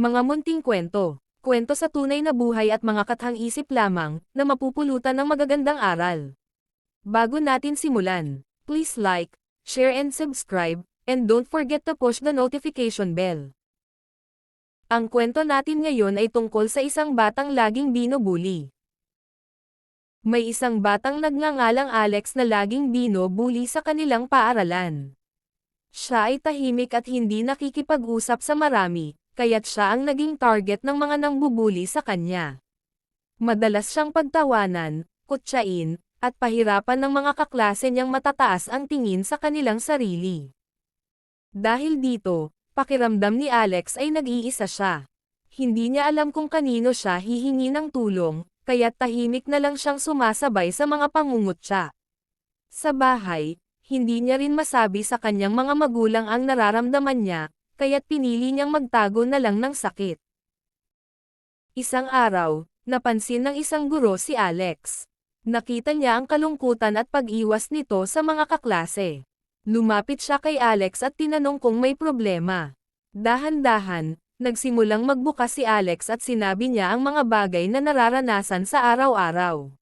Mga munting kwento. Kwento sa tunay na buhay at mga kathang-isip lamang na mapupulutan ng magagandang aral. Bago natin simulan, please like, share and subscribe, and don't forget to push the notification bell. Ang kwento natin ngayon ay tungkol sa isang batang laging binubuli. May isang batang nagngangalang Alex na laging binubuli sa kanilang paaralan. Siya ay tahimik at hindi nakikipag-usap sa marami, kaya't siya ang naging target ng mga nangbubuli sa kanya. Madalas siyang pagtawanan, kutsain, at pahirapan ng mga kaklase niyang matataas ang tingin sa kanilang sarili. Dahil dito, pakiramdam ni Alex ay nag-iisa siya. Hindi niya alam kung kanino siya hihingi ng tulong, kaya't tahimik na lang siyang sumasabay sa mga pangungutya. Sa bahay, hindi niya rin masabi sa kanyang mga magulang ang nararamdaman niya, kaya't pinili niyang magtago na lang ng sakit. Isang araw, napansin ng isang guro si Alex. Nakita niya ang kalungkutan at pag-iwas nito sa mga kaklase. Lumapit siya kay Alex at tinanong kung may problema. Dahan-dahan, nagsimulang magbukas si Alex at sinabi niya ang mga bagay na nararanasan sa araw-araw.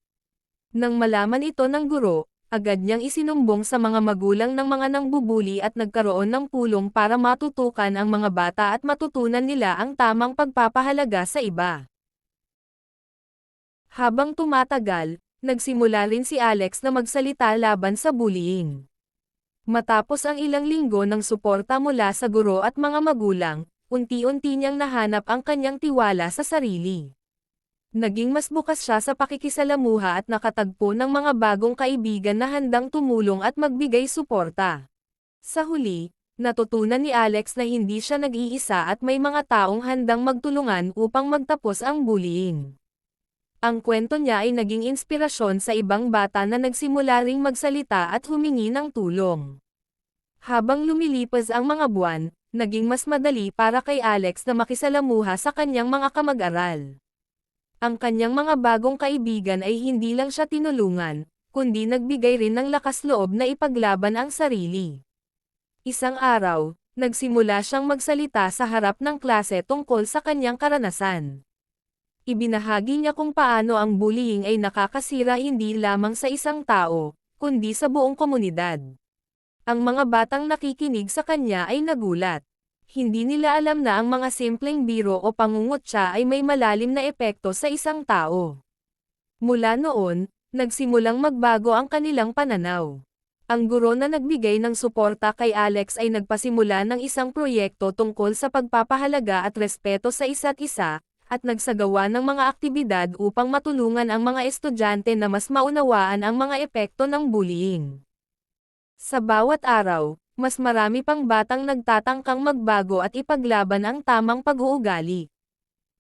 Nang malaman ito ng guro, agad niyang isinumbong sa mga magulang ng mga nangbubuli at nagkaroon ng pulong para matutukan ang mga bata at matutunan nila ang tamang pagpapahalaga sa iba. Habang tumatagal, nagsimula rin si Alex na magsalita laban sa bullying. Matapos ang ilang linggo ng suporta mula sa guro at mga magulang, unti-unti niyang nahanap ang kanyang tiwala sa sarili. Naging mas bukas siya sa pakikisalamuha at nakatagpo ng mga bagong kaibigan na handang tumulong at magbigay suporta. Sa huli, natutunan ni Alex na hindi siya nag-iisa at may mga taong handang magtulungan upang magtapos ang bullying. Ang kwento niya ay naging inspirasyon sa ibang bata na nagsimula ring magsalita at humingi ng tulong. Habang lumilipas ang mga buwan, naging mas madali para kay Alex na makisalamuha sa kanyang mga kamag-aral. Ang kanyang mga bagong kaibigan ay hindi lang siya tinulungan, kundi nagbigay rin ng lakas loob na ipaglaban ang sarili. Isang araw, nagsimula siyang magsalita sa harap ng klase tungkol sa kanyang karanasan. Ibinahagi niya kung paano ang bullying ay nakakasira hindi lamang sa isang tao, kundi sa buong komunidad. Ang mga batang nakikinig sa kanya ay nagulat. Hindi nila alam na ang mga simpleng biro o pangungutya ay may malalim na epekto sa isang tao. Mula noon, nagsimulang magbago ang kanilang pananaw. Ang guro na nagbigay ng suporta kay Alex ay nagpasimula ng isang proyekto tungkol sa pagpapahalaga at respeto sa isa't isa, at nagsagawa ng mga aktibidad upang matulungan ang mga estudyante na mas maunawaan ang mga epekto ng bullying. Sa bawat araw, mas marami pang batang nagtatangkang magbago at ipaglaban ang tamang pag-uugali.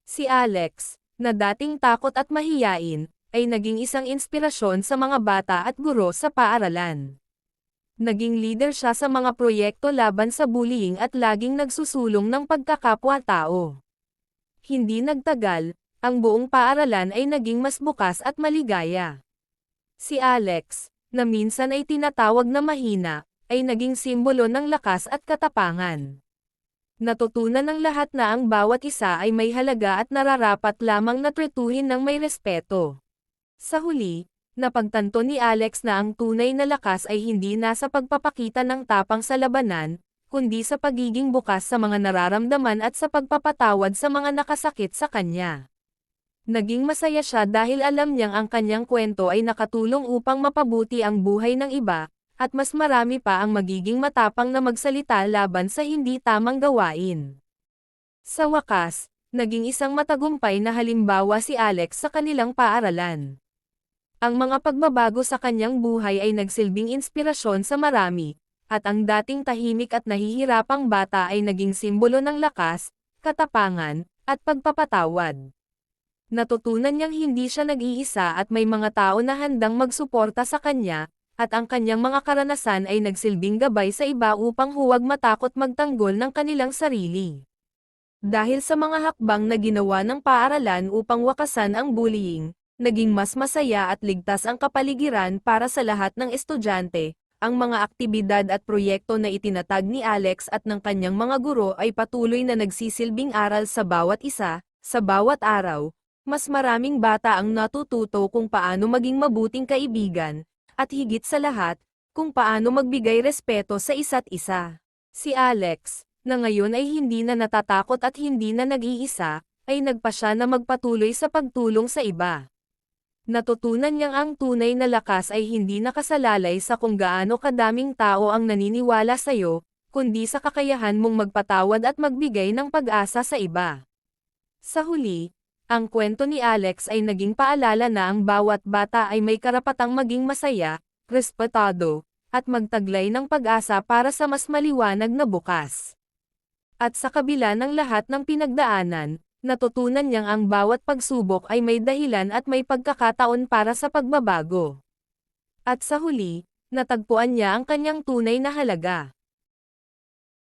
Si Alex, na dating takot at mahiyain, ay naging isang inspirasyon sa mga bata at guro sa paaralan. Naging leader siya sa mga proyekto laban sa bullying at laging nagsusulong ng pagkakapwa-tao. Hindi nagtagal, ang buong paaralan ay naging mas bukas at maligaya. Si Alex, na minsan ay tinatawag na mahina, ay naging simbolo ng lakas at katapangan. Natutunan ng lahat na ang bawat isa ay may halaga at nararapat lamang na tretuhin ng may respeto. Sa huli, napagtanto ni Alex na ang tunay na lakas ay hindi nasa pagpapakita ng tapang sa labanan, kundi sa pagiging bukas sa mga nararamdaman at sa pagpapatawad sa mga nakasakit sa kanya. Naging masaya siya dahil alam niyang ang kanyang kwento ay nakatulong upang mapabuti ang buhay ng iba, at mas marami pa ang magiging matapang na magsalita laban sa hindi tamang gawain. Sa wakas, naging isang matagumpay na halimbawa si Alex sa kanilang paaralan. Ang mga pagbabago sa kanyang buhay ay nagsilbing inspirasyon sa marami, at ang dating tahimik at nahihirapang bata ay naging simbolo ng lakas, katapangan, at pagpapatawad. Natutunan niyang hindi siya nag-iisa at may mga tao na handang magsuporta sa kanya, at ang kanyang mga karanasan ay nagsilbing gabay sa iba upang huwag matakot magtanggol ng kanilang sarili. Dahil sa mga hakbang na ginawa ng paaralan upang wakasan ang bullying, naging mas masaya at ligtas ang kapaligiran para sa lahat ng estudyante, ang mga aktibidad at proyekto na itinatag ni Alex at ng kanyang mga guro ay patuloy na nagsisilbing aral sa bawat isa, sa bawat araw. Mas maraming bata ang natututo kung paano maging mabuting kaibigan, at higit sa lahat, kung paano magbigay respeto sa isa't isa. Si Alex, na ngayon ay hindi na natatakot at hindi na nag-iisa, ay nagpasya na magpatuloy sa pagtulong sa iba. Natutunan niyang ang tunay na lakas ay hindi nakasalalay sa kung gaano kadaming tao ang naniniwala sa'yo, kundi sa kakayahan mong magpatawad at magbigay ng pag-asa sa iba. Sa huli, ang kwento ni Alex ay naging paalala na ang bawat bata ay may karapatang maging masaya, respetado, at magtaglay ng pag-asa para sa mas maliwanag na bukas. At sa kabila ng lahat ng pinagdaanan, natutunan niyang ang bawat pagsubok ay may dahilan at may pagkakataon para sa pagbabago. At sa huli, natagpuan niya ang kanyang tunay na halaga.